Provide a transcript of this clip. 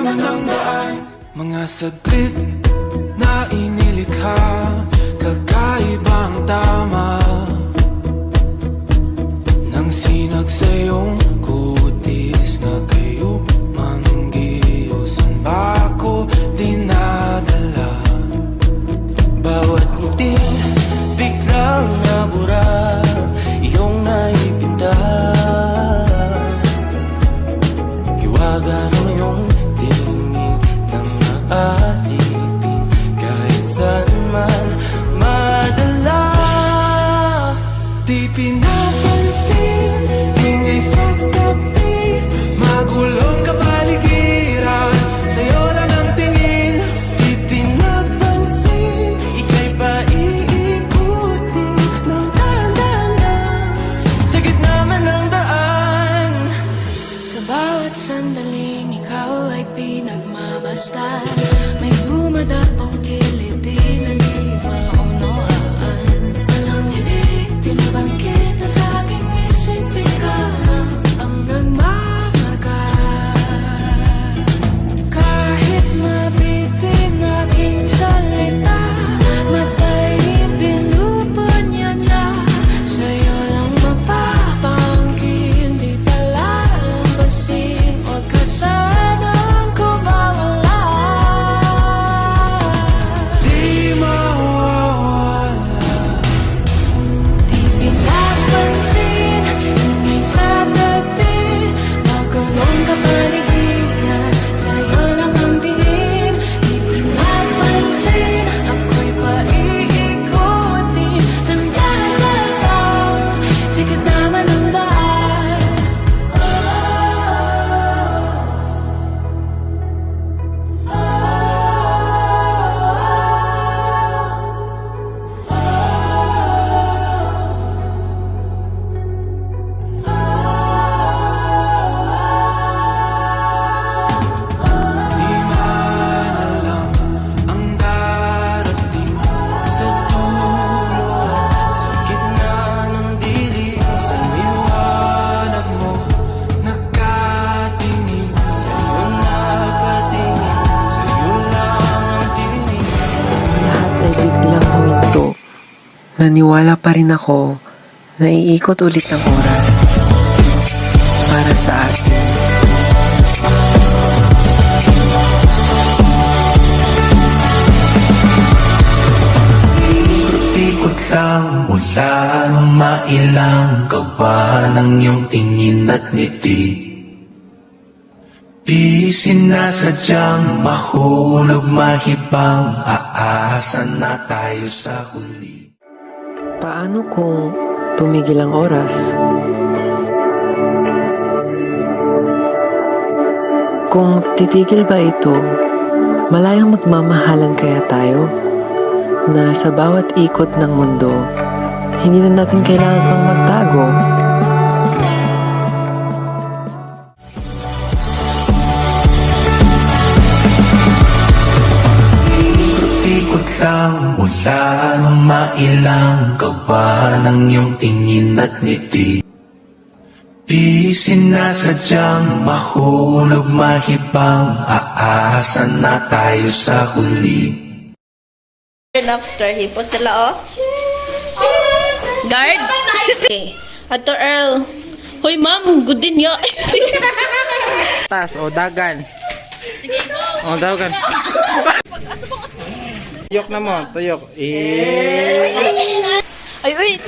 naman ang daan. Mga saglit na inilikha, kakaibang tama nang sinag sa iyong kutis na kayo manggiusan ba ako dinadala? Bawat ngiti biglang nabura, iyong naipinta. Hiwaga mo yung tingin ng aalipin, kahit saan man madala. Di pinapansin, ingay sa tabi, magulong kapaligiran, sa'yo lang ang tingin. Di pinapansin, ika'y paiikutin ng dahan-dahan sa gitna man ng daan. Sa bawat sandaling ikaw ay pinagmamasdan, may dumadapong kiliti na di maunawaan. Walang ibig, tinabangkit na sa aking isip, ikaw lang ang nagmamarka. Kahit mabitin aking salita, matay pinupon niya na, sa'yo lang magpapangkin, di pala lampasin, huwag ka sanang kumawala. Di mawawala. Di pinapansin, ingay sa tabi, magulong kapaligiran, sa'yo lang ang tingin. Di pinapansin, ako'y paiikutin ng dahan-dahan, sikit naman ang daan. Di man alam ang darating Sa dulo, sa gitna ng dilim, sa liwanag mo, nakatingin sa'yo nakatingin, sa'yo lang ang tingin. Lahat ay biglang huminto. Naniwala pa rin ako na iikot ulit ang oras para sa atin. Ikot lang mula nung mailang gawa ng iyong tingin at ngiti. Di sinasadyang mahulog mahibang, aasa na tayo sa huli. Paano kung tumigil ang oras? Kung titigil ba ito, malayang magmamahalan kaya tayo? Na sa bawat ikot ng mundo, hindi na natin kailangan pang magtago. Ikot lang mula nung mailang gawa ng iyong tingin at ngiti. Di sinasadyang mahulog mahibang, aasa na tayo sa huli. And after, hipos sila, oh. Guard? Okay. Ato Earl. Hoy, ma'am. Good din yo. Tas o dagan. Sige, go. O dagan. Tuyok na mo, tuyok. Ay, uy.